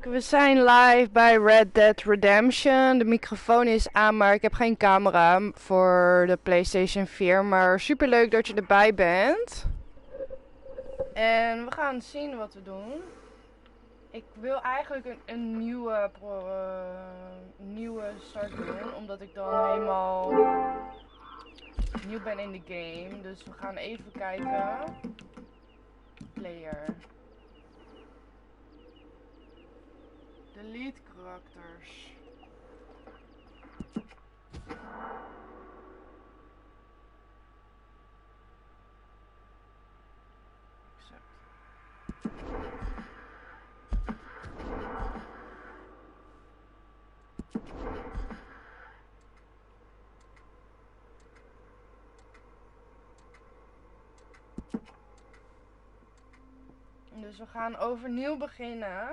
We zijn live bij Red Dead Redemption. De microfoon is aan, maar ik heb geen camera voor de PlayStation 4. Maar super leuk dat je erbij bent. En we gaan zien wat we doen. Ik wil eigenlijk een nieuwe start doen, omdat ik dan helemaal nieuw ben in de game. Dus we gaan even kijken. Player. Delete karakters. Accept. Dus we gaan overnieuw beginnen.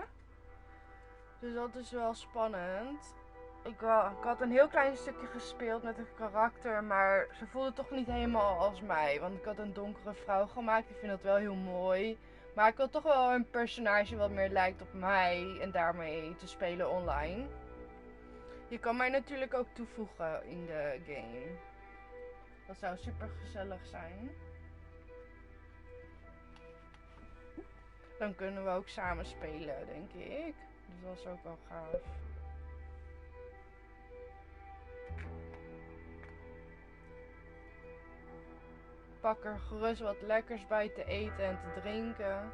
Dus dat is wel spannend. Ik had een heel klein stukje gespeeld met een karakter, maar ze voelde toch niet helemaal als mij. Want ik had een donkere vrouw gemaakt, ik vind dat wel heel mooi. Maar ik wil toch wel een personage wat meer lijkt op mij en daarmee te spelen online. Je kan mij natuurlijk ook toevoegen in de game. Dat zou super gezellig zijn. Dan kunnen we ook samen spelen, denk ik. Dus dat is ook wel gaaf. Pak er gerust wat lekkers bij te eten en te drinken.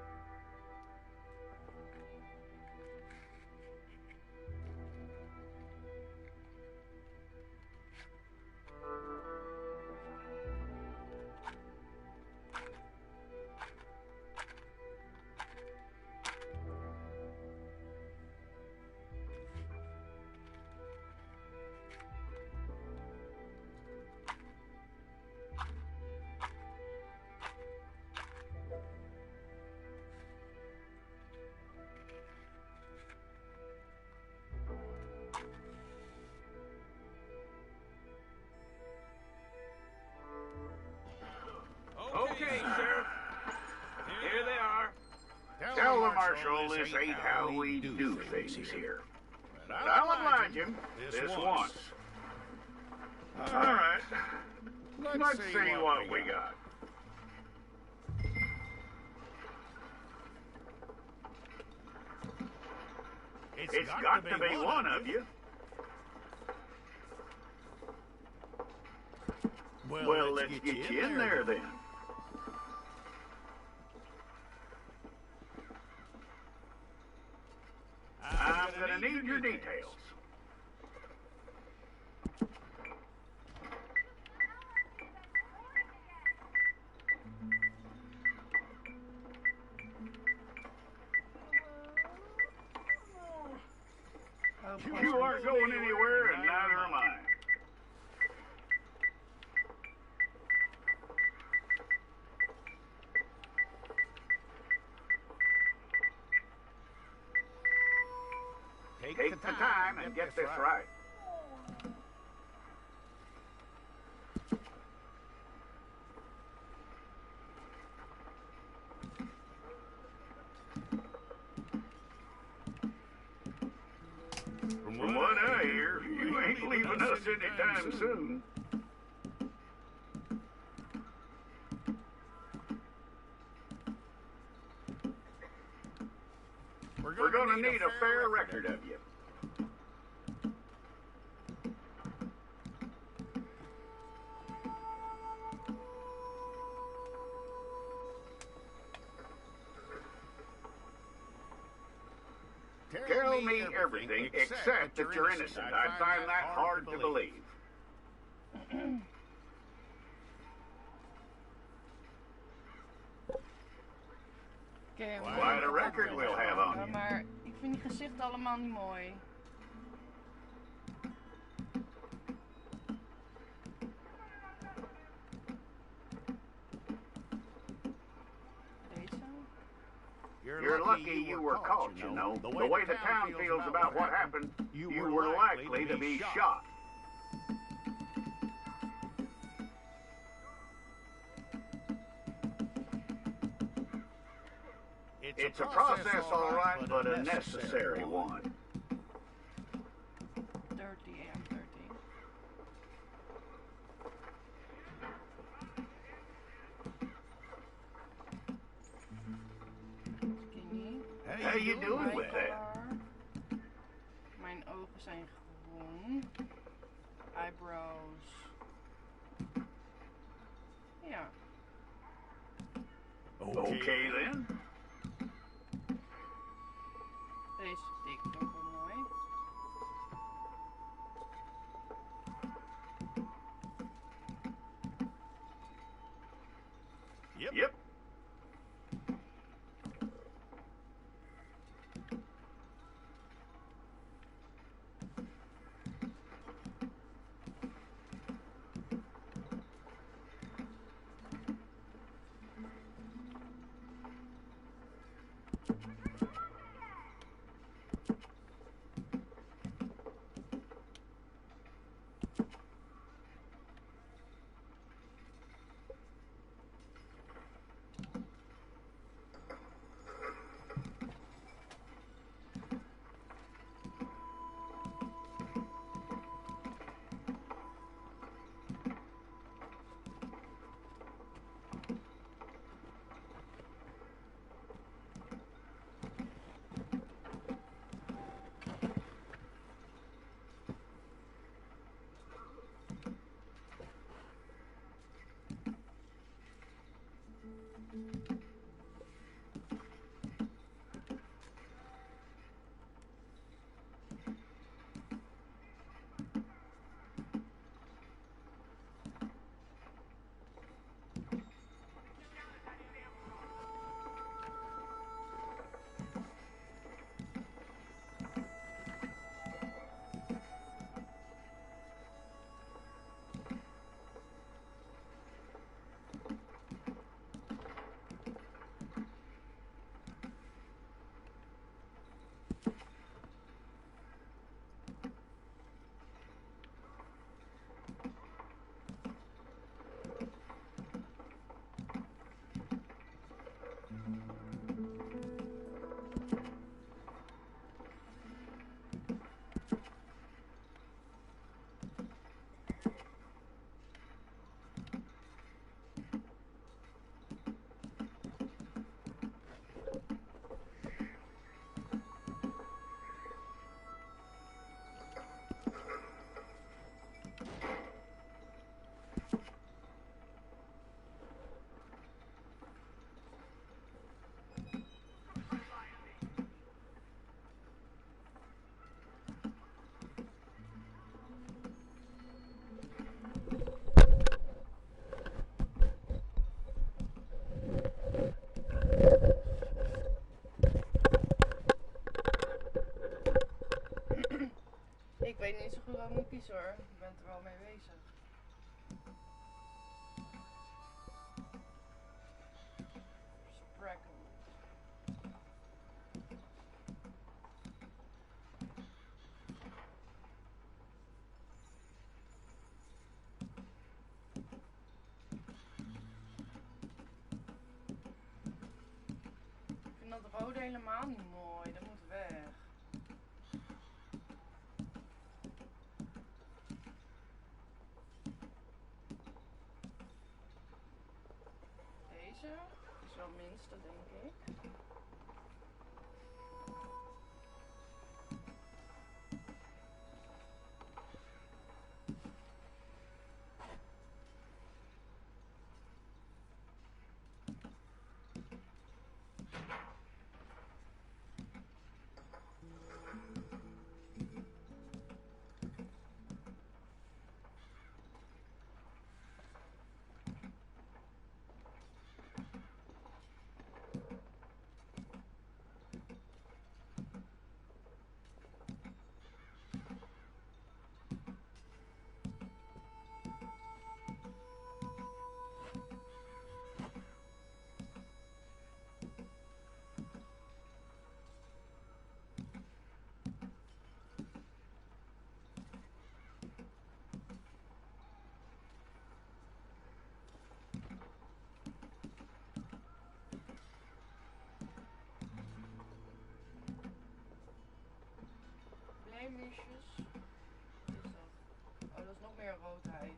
Tell the Marshal this ain't how we do things here. But I'll oblige him this once. All right. Let's see what we got. It's got to be one of you. Well, let's get you in there then. I'm gonna need your details. You aren't going anywhere, and neither am I. Take the time and get this right. From what I hear, you ain't leaving us anytime soon. We're gonna need a fair record of you. Tell me everything except that you're innocent. I find that hard to believe. Quite a record we'll have on you. Maar ik vind die gezichten allemaal niet mooi. You're lucky you were caught, you know. The way the town feels about what happened, you were likely to be shot. It's a process, all right, but a necessary one. 30 AM 30. Skinny. How you doing with that? Mijn ogen zijn groen. Eyebrows. Ja. Okay then. Deze dik vind ik wel mooi. Yep. Ik weet niet zo goed wat ik moet kiezen hoor. Ik ben er wel mee bezig. Spreckle. Ik vind dat rode helemaal niet mooi. Dat moet weg. Deze is wel het minste, denk ik. roosjes. Wat is dat? Oh, dat is nog meer roodheid.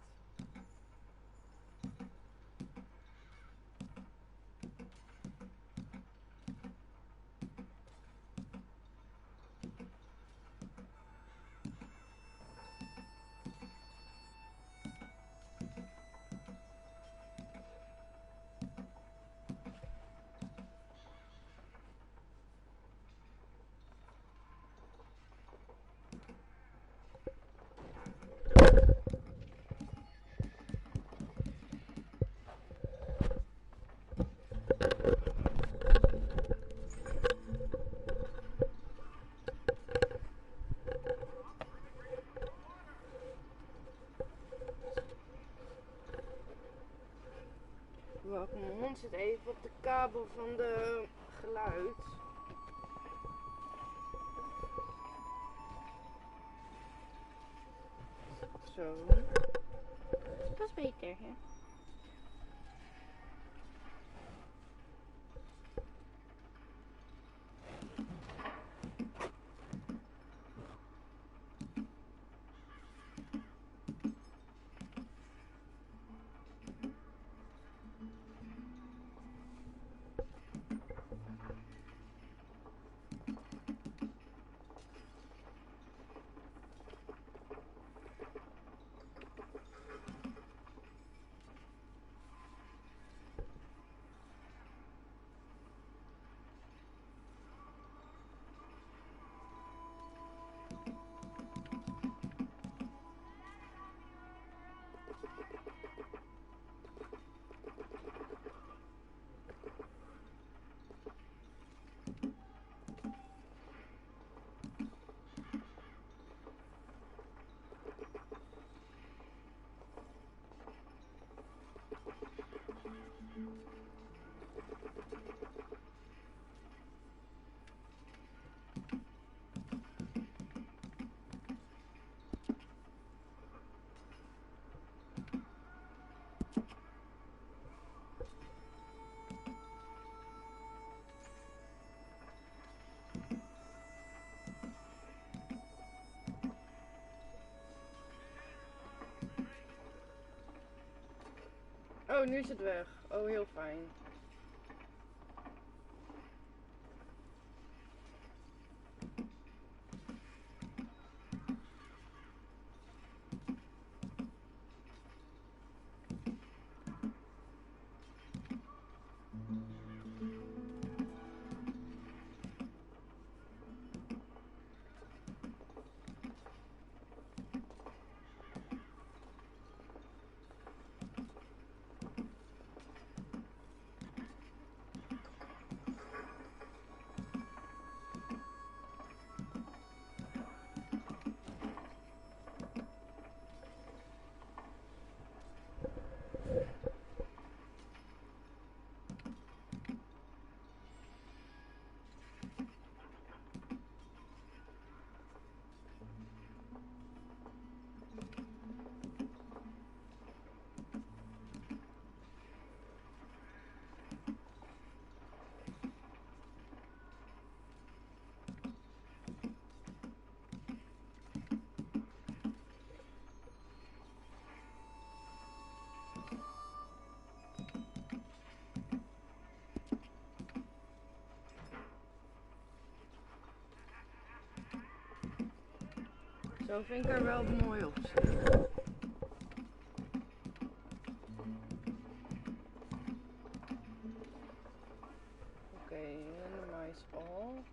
Wacht, mijn hond zit even op de kabel van de geluid. Zo. Dat is beter, hè? Oh, nu is het weg. Oh, heel fijn. Zo vind ik er wel mooi op zitten. Oké, minimize all.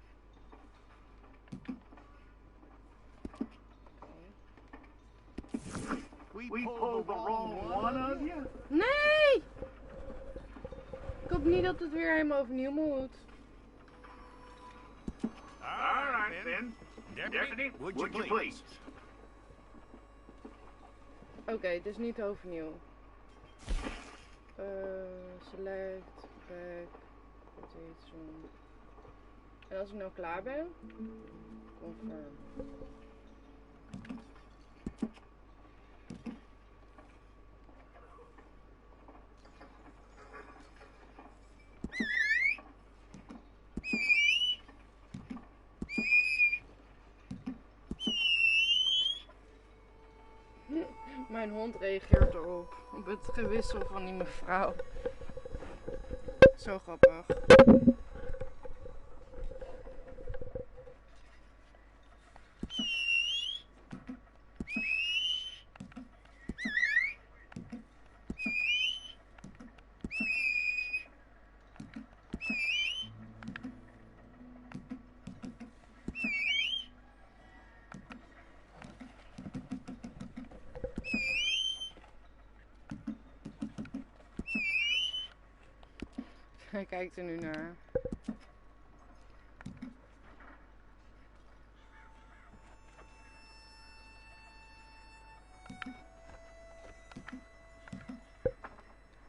We pulled the wrong one of you? Nee! Ik hoop niet dat het weer helemaal overnieuw moet. All right, then. Deputy, would you please? Oké, het is niet overnieuw. Select, back, rotate, zoom. En als ik nou klaar ben, confirm. mijn hond reageert erop. Op het gewissel van die mevrouw. Zo grappig. Hij kijkt er nu naar.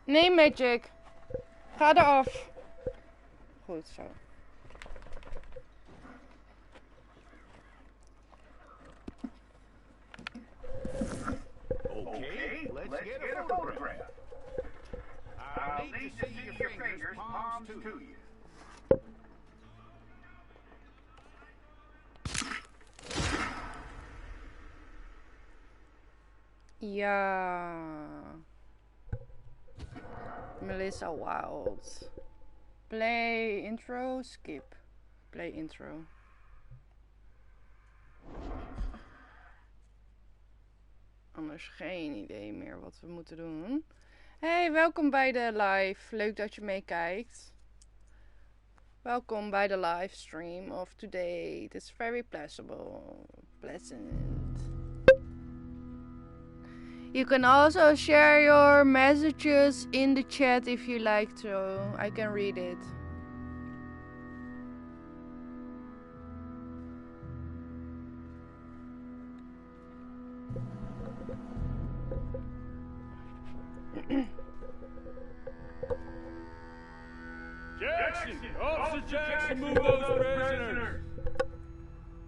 Nee, Magic. Ga eraf. Goed zo. Okay, let's get a photograph. I'll need to see your fingers, palms to you. Ja. Melissa Wild. Play intro, skip. Play intro. Anders geen idee meer wat we moeten doen. Hey, welkom bij de live. Leuk dat je meekijkt. Welkom bij de livestream of today. It's very pleasant. You can also share your messages in the chat if you like to. I can read it. Jackson! Officer Jackson, move those prisoners!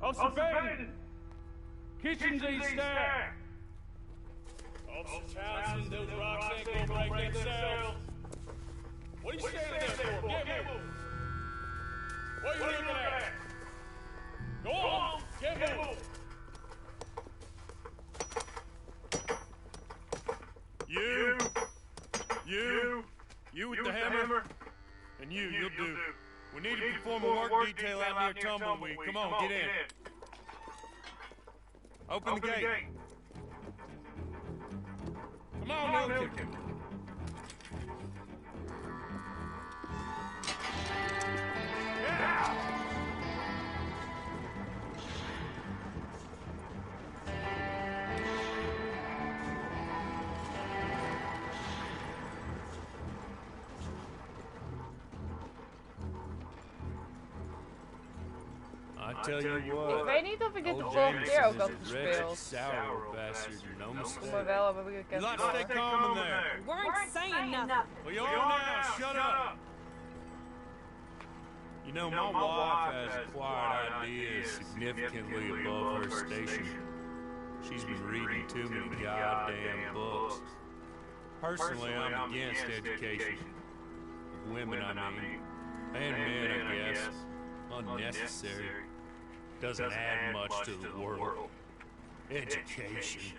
Officer Baden! Kitchens ain't stacked! Officer Townsend, those rocks ain't gonna break themselves! What are you standing there for? Get moving! What are you looking at? Go on! Get moving! You with the hammer? And you'll do. We need to perform a work detail out near Tumbleweed. Come on, get in. Open the gate. Come on, Milton. Yeah. I tell you what. Ik weet niet of ik dit de vorige keer ook had gespeeld. Sour bastard, no mistake. Maar wel heb ik het You like to stay calm in there. We weren't saying nothing. Well, you are now. Shut up. You know, my wife has acquired ideas significantly above her station. She's been reading too many goddamn books. Personally, I'm against education. Of women, I mean. And men, I guess. Unnecessary. Doesn't add much to the world. Education.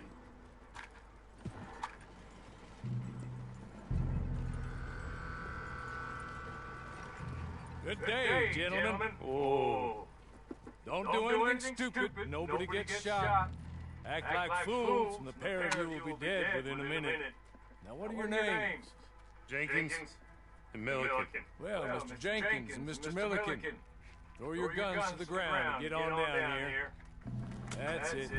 Good day, gentlemen. Oh. Don't do anything stupid. Nobody gets shot. Act like fools, and the pair of you will be dead within a minute. Now, what are your names? Jenkins and Milliken. Well, Mr. Jenkins and Mr. Milliken. Throw your guns to the ground and get on down here. That's it.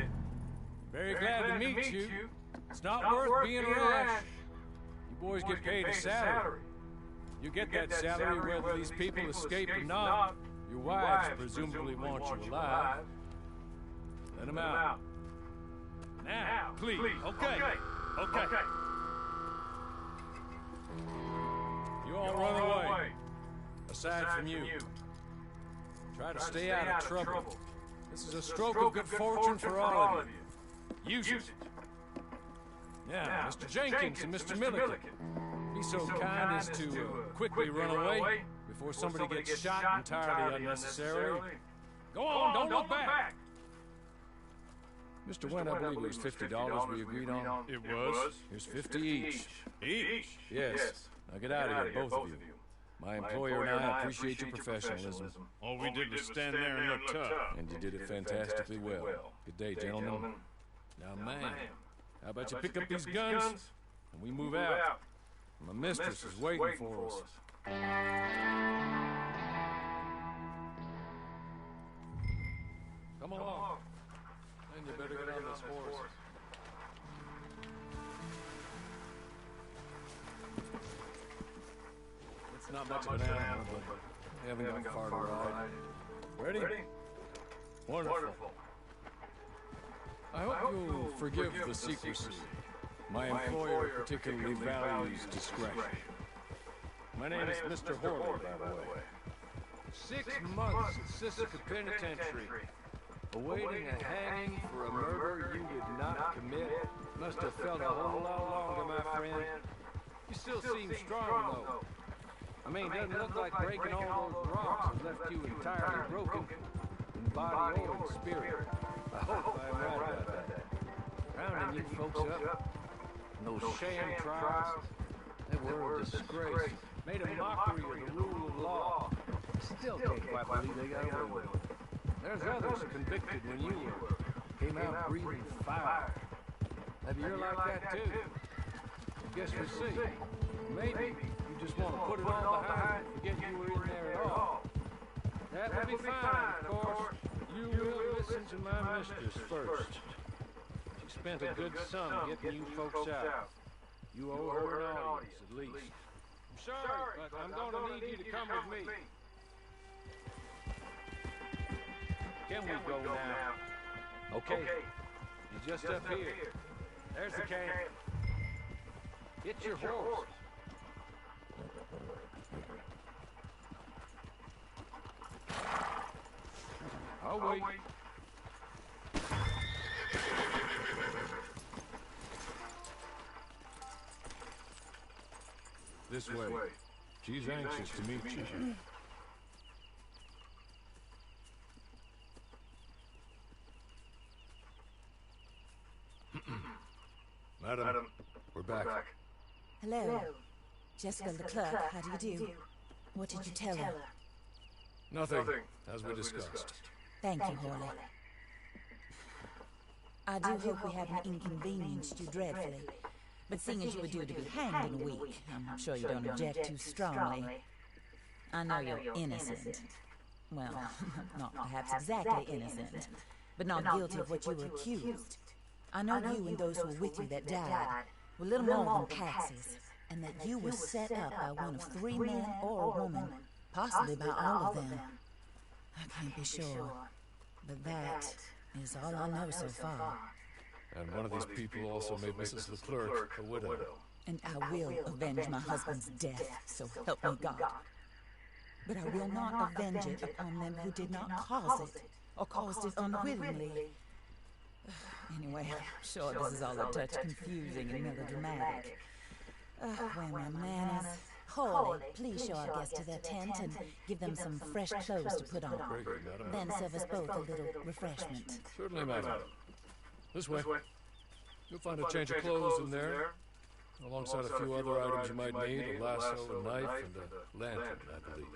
Very glad to meet you. It's not worth being rash. You boys get paid a salary. You get that salary whether these people escape or not. Your wives presumably want you alive. Let them out. Now, please. Okay. You all run away. Aside from you. Try to stay out of trouble. This is a stroke of good fortune for all of you. Use it. Now, Mr. Jenkins and Mr. Milliken, be so kind as to quickly run away before somebody gets shot entirely unnecessarily. Go on, don't look back. Mr. Wynn, I believe it was $50 we agreed on. It was? Here's 50 each. Each? Yes. Now get out of here, both of you. My employer and I appreciate your professionalism. All we did was stand there and look tough. And you did it fantastically well. Good day, gentlemen. Now, ma'am, how about you pick up these guns and we move out? My mistress is waiting for us. Come along. And you better get on this horse. It's not much of an animal, but we haven't got far to ride. Ready? Wonderful. I hope you'll forgive the secrecy. My employer particularly values discretion. My name is Mr. Horley, by the way. 6 months at Sissica Penitentiary, awaiting a hanging for a murder you did not commit. Must have felt a whole lot longer, my friend. You still seem strong, though. I mean, it doesn't look like breaking all those rocks has left you entirely broken in body or in spirit. I hope I am right about that. Rounding you folks up, and those sham trials, they were a disgrace. Made a mockery of the rule of law. Still can't quite believe they got away with it. There's others convicted when you were. Came out breathing fire. Maybe you're like that too. Guess we'll see. Maybe you just want to put it all behind and forget you were in there at all. That would be fine, of course. You will listen to my mistress first. She spent a good sum getting you folks out. You owe her an audience, at least. I'm sorry, but I'm going to need you to come with me. Can we go now? Okay. You're just up here. There's the camp. Get your horse. I'll wait. This way. She's anxious to meet you. Madam, we're back. Hello. Jessica Leclerc, how do you do? What did you tell her? Nothing, as we discussed. Thank you, Horley. I do hope we haven't inconvenienced you dreadfully. But seeing as you were due to be hanged in a week, I'm sure you don't object too strongly. I know you're innocent. Well, not perhaps exactly innocent, but not guilty of what you were accused. I know you and those who were with you that died were little more than patsies, and that you were set up by one of 3 men or a woman, possibly by all of them. I can't be sure, but that is all I know so far. And one of these people also made Mrs. Leclerc a widow. And I will avenge my husband's death, so help me God. But I will not avenge it upon them who did not cause it, or caused it unwittingly. Anyway, I'm sure this is all a touch confusing and melodramatic. Where are my manners? Horley, please show our guests to their tent and give them some fresh clothes to put on. Then serve us both a little refreshment. Certainly, madam. This way. You'll find a change of clothes in there, alongside a few other items you might need, a lasso, a knife, and a lantern, I believe.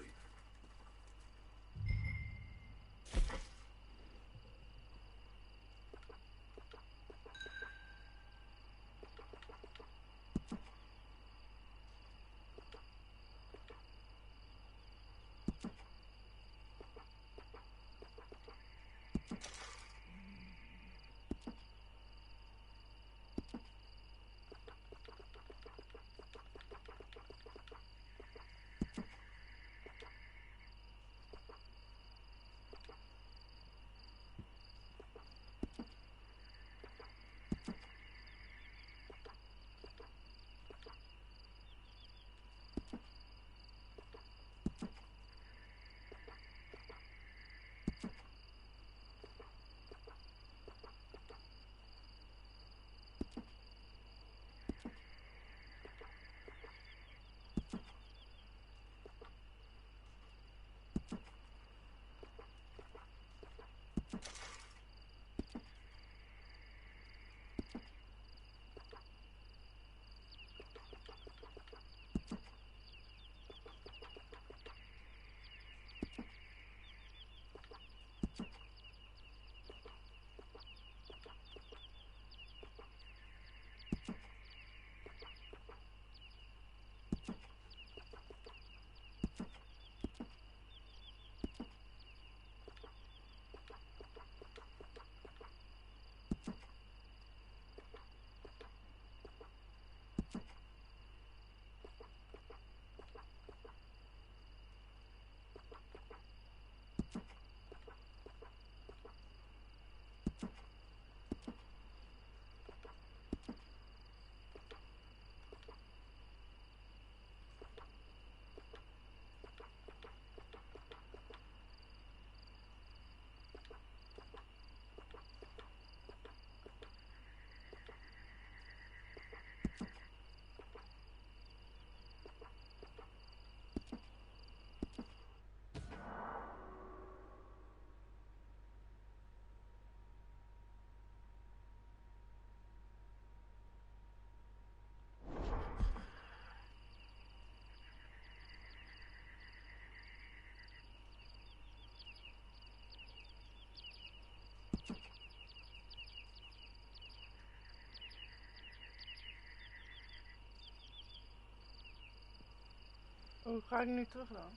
Hoe ga ik nu terug dan?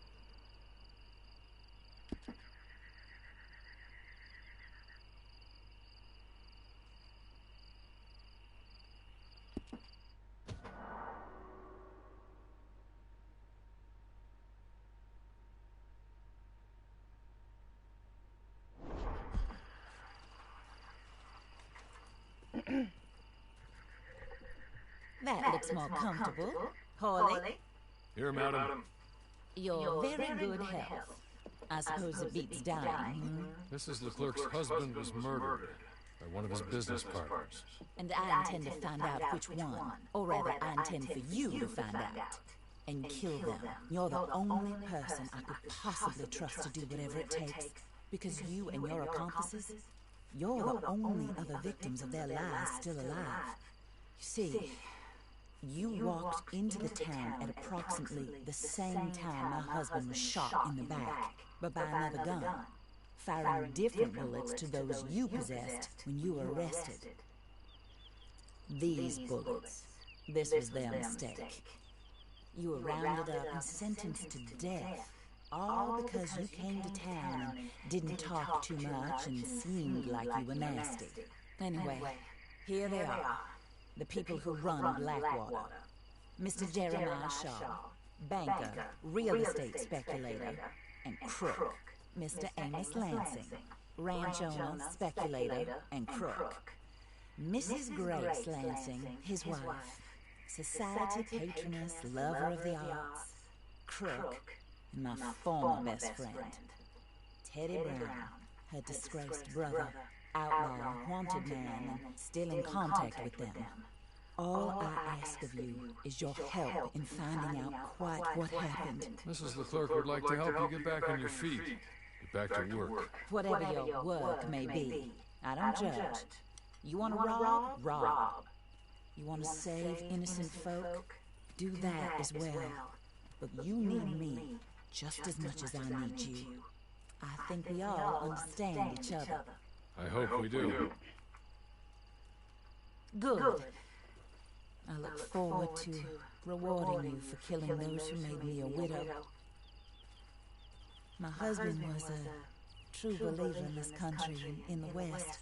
That looks more comfortable. Hawley, Here, madam. you're very good health. I suppose it beats dying. Mrs. Leclerc's husband was murdered by one of his business partners. And I intend to find out which one. Or rather, I intend for you to find out. And kill them. You're the only person I could possibly trust to do whatever it takes. Because you and your accomplices, you're the only other victims of their lies still alive. You see, you walked into the town at approximately the same time my husband was shot in the back, but by another gun, firing different bullets to those you possessed when you were arrested. These bullets, this was their mistake. You were rounded up and sentenced to death, all because you came to town and didn't talk too much and seemed like you were nasty. Anyway, here they are. The people who run Blackwater. Mr. Jeremiah Shaw, banker, real estate speculator, and crook. Mr. Amos Lansing, ranch owner, speculator, and crook. Mrs. Grace Lansing, his wife, society patroness, lover of the arts, crook, and my former best friend, Teddy Brown, her disgraced brother, outlaw, wanted man, and still in contact with them. All I ask of you is your help in finding out quite what happened. Mrs. Leclerc would like to help you get back on your feet. Get back to work. Whatever your work may be, I don't judge. You want to rob? Rob. You want to save innocent folk? Do that as well. But you need me just as much as I need you. I think we all understand each other. I hope we do. Good. I look forward to rewarding you for killing those who made me a widow. My husband was a true believer in this country and in the West.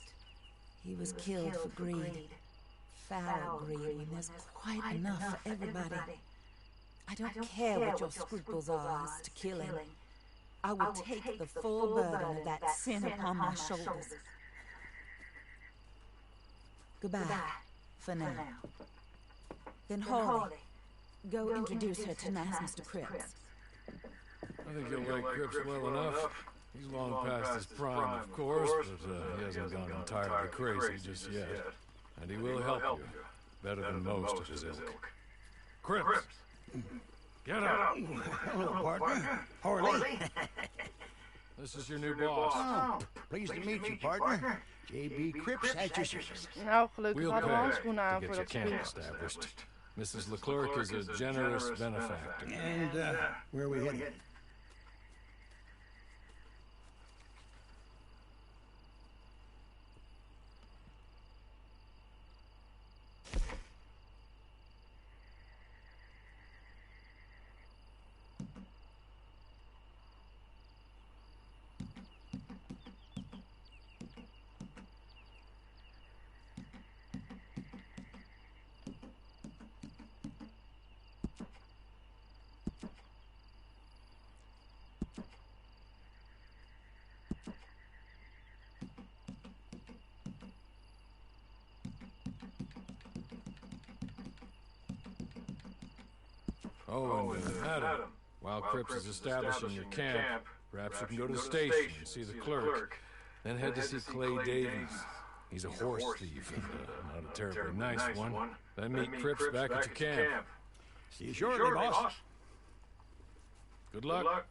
He was killed for greed. Foul greed when there's quite enough for everybody. I don't care what your scruples are as to killing. I will take the full burden of that sin upon my shoulders. Goodbye, for now. Then Hawley, go introduce her to nice Mr. Cripps. I think you'll like Cripps well enough. He's long past his prime, of course, but he hasn't gone entirely crazy just yet. And he will help you, better than most of his ilk. Cripps! Get up! Hello, partner. Hawley. This is your new boss. Oh, pleased to meet you, partner. J.B. Cripps at your service. Nou, gelukkig We'll hadden we pay handschoenen aan to get voordat your ze camp vliegen. established. Mrs. Leclerc is a generous benefactor. And, where are we headed? Oh, and Adam, while Cripps is establishing your camp, perhaps you can go to the station and see the clerk. Then head to see Clay Davies. He's a horse thief, not a terribly nice one. Then meet Cripps back at your camp. See you shortly, boss. Good luck.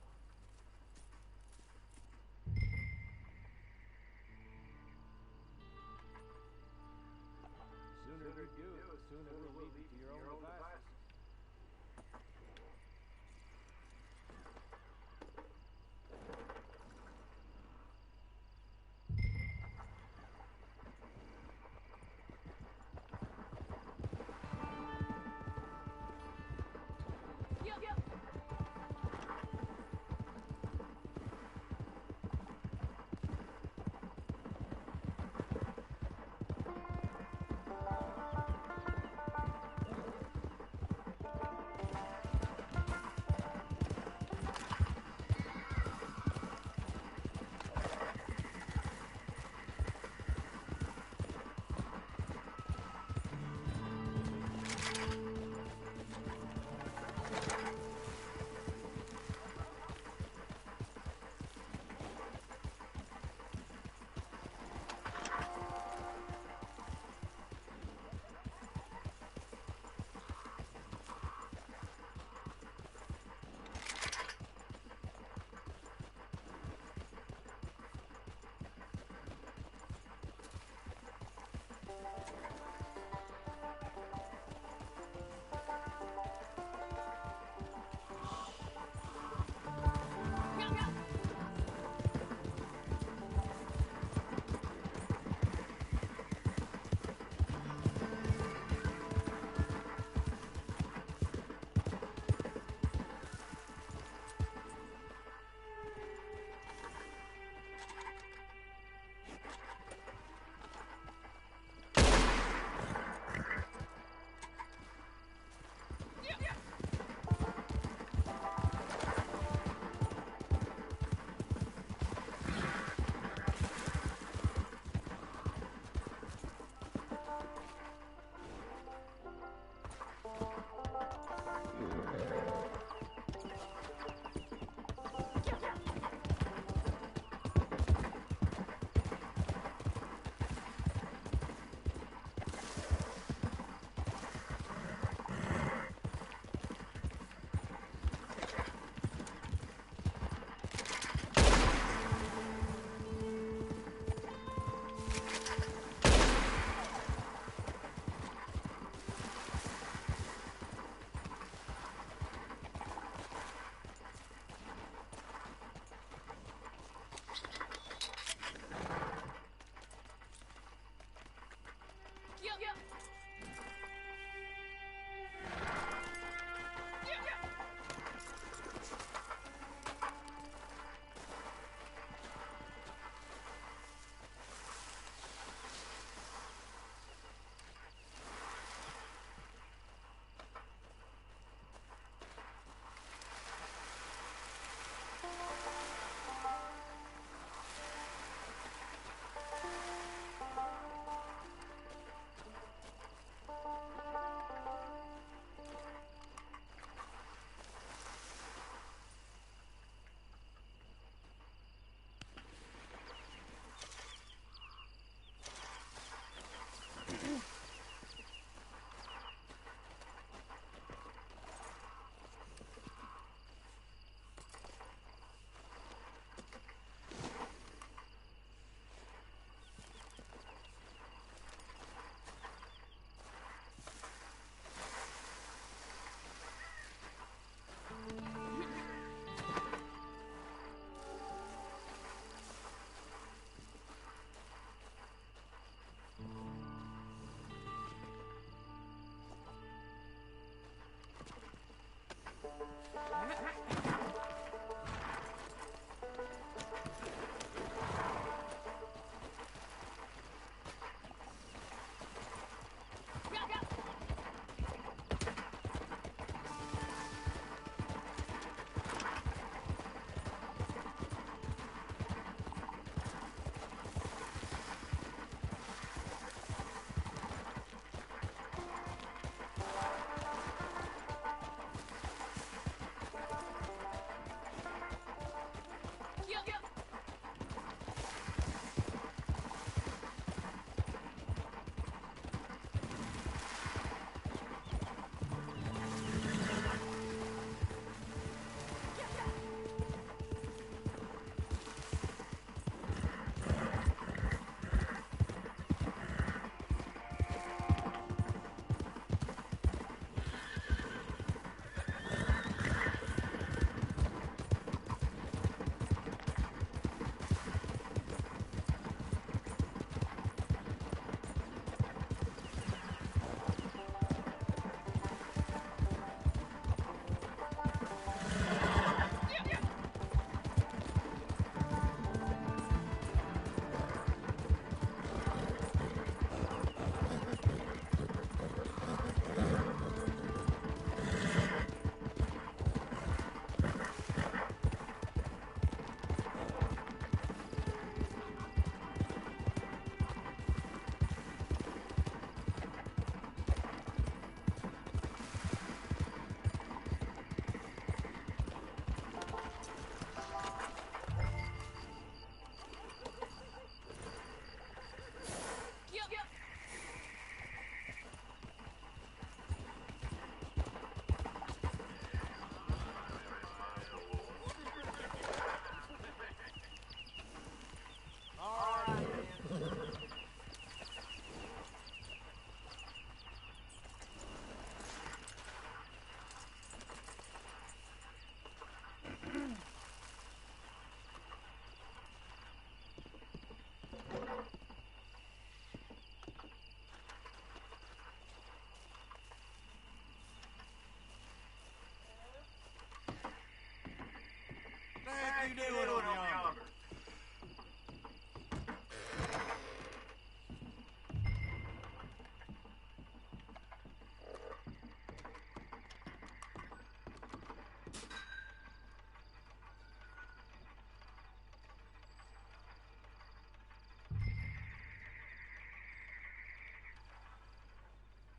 you doing over yonder?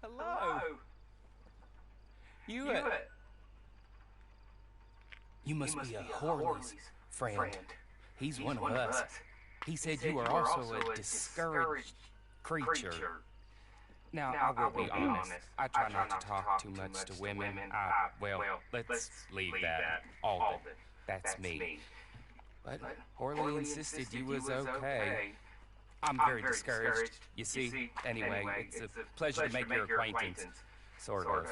Hello. You must be a Horley's friend. He's one of us. He said you are also a discouraged creature. Now, I will be honest. I try not to talk too much to women. Well, let's leave that. All of it. That's me. But Horley insisted you was okay. I'm very discouraged, you see. Anyway, it's a pleasure to make your acquaintance. Sort of.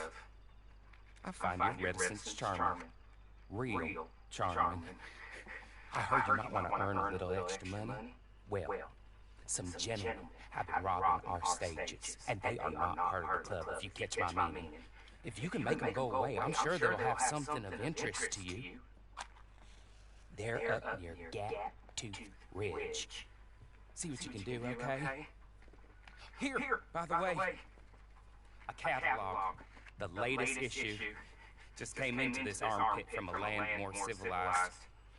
I find your reticence charming. Real charming. I heard you might want to earn a little extra money. Well, some gentlemen have been robbing our stages, and they are not part of the club, if you catch my meaning. If you can make them go away, I'm sure they'll have something of interest to you. They're up near Gap Tooth Ridge. See what you can do, okay? Here, by the way, a catalog. The latest issue just came into this armpit from a land more civilized.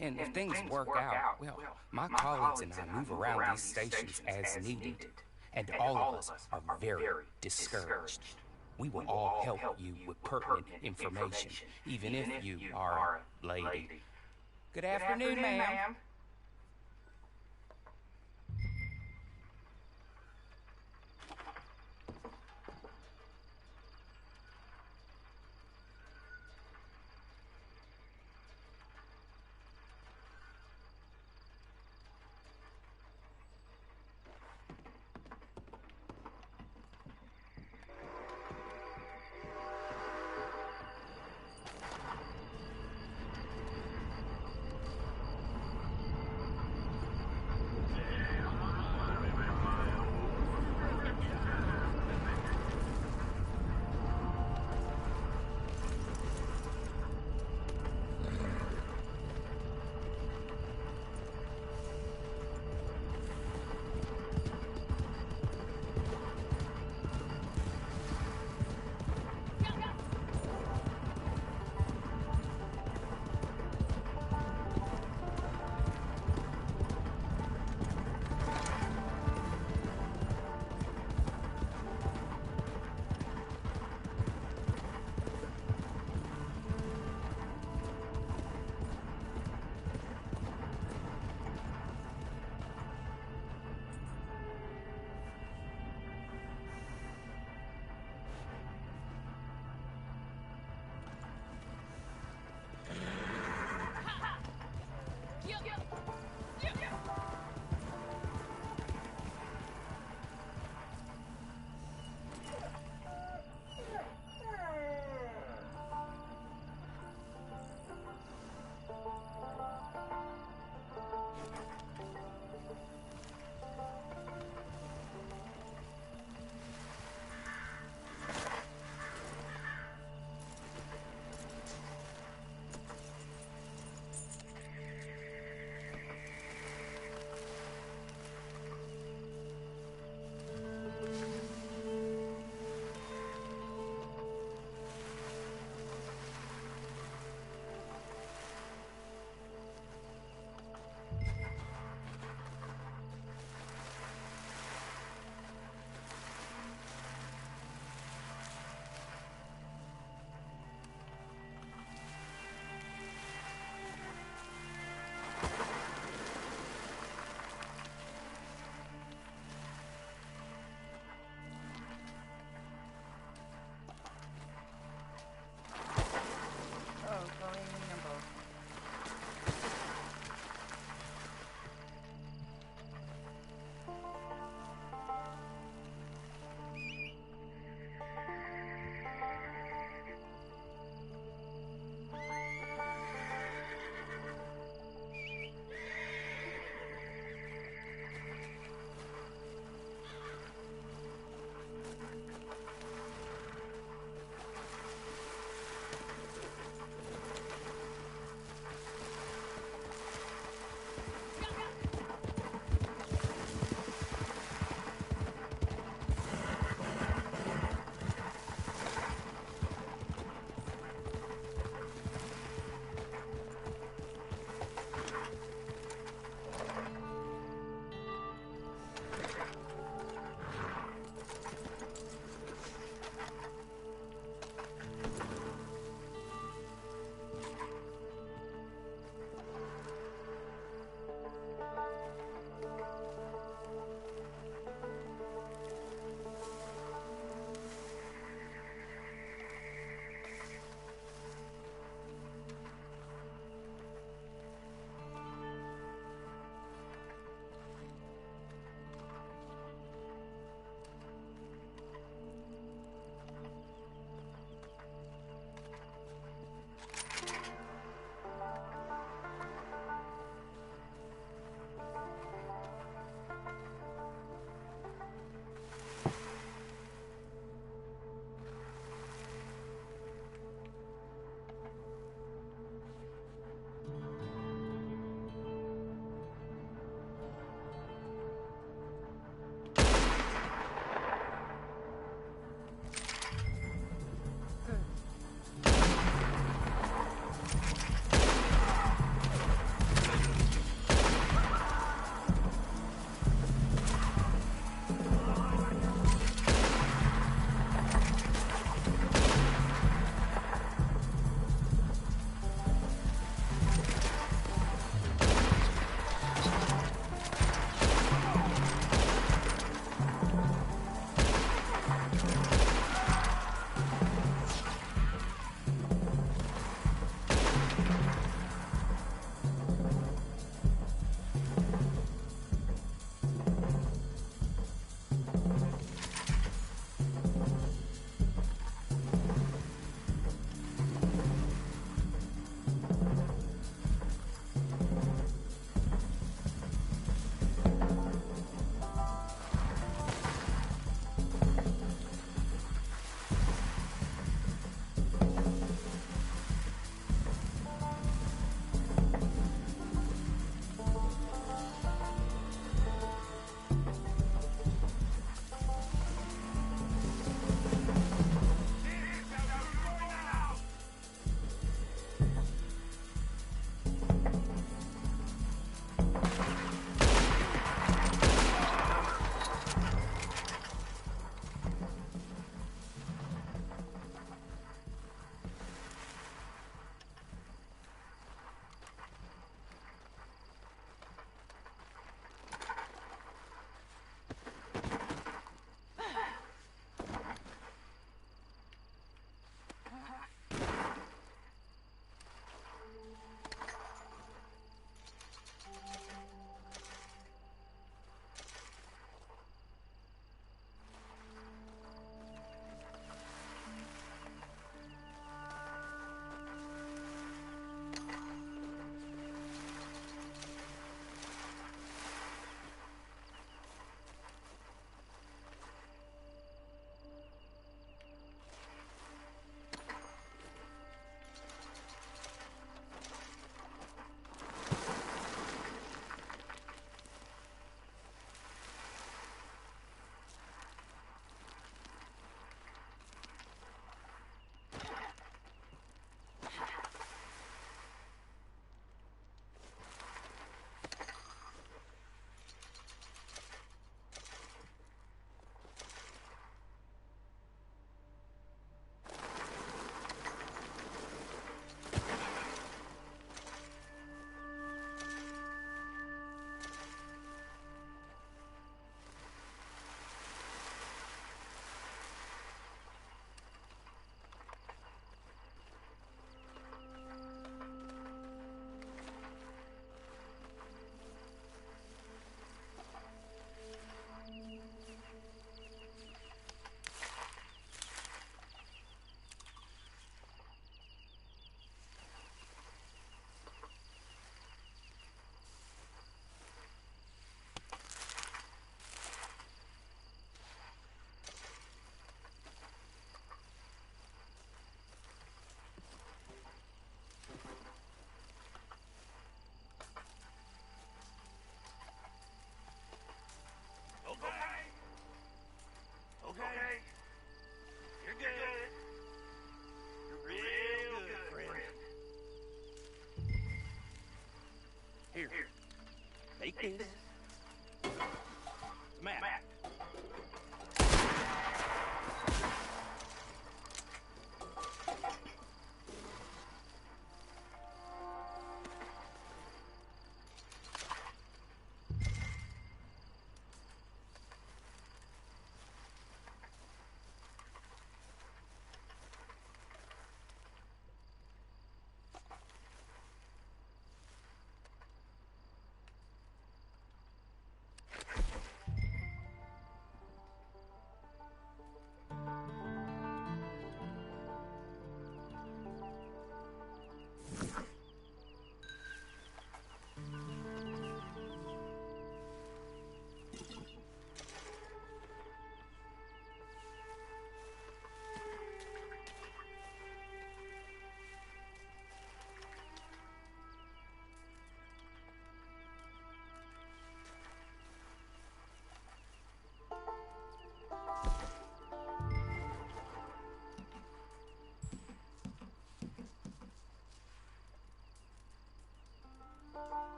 And if things work out, well, my colleagues and I move around these stations as needed. And all of us are very discouraged. We will all help you with pertinent information, even if you are a lady. Good afternoon, ma'am.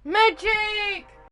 Magic!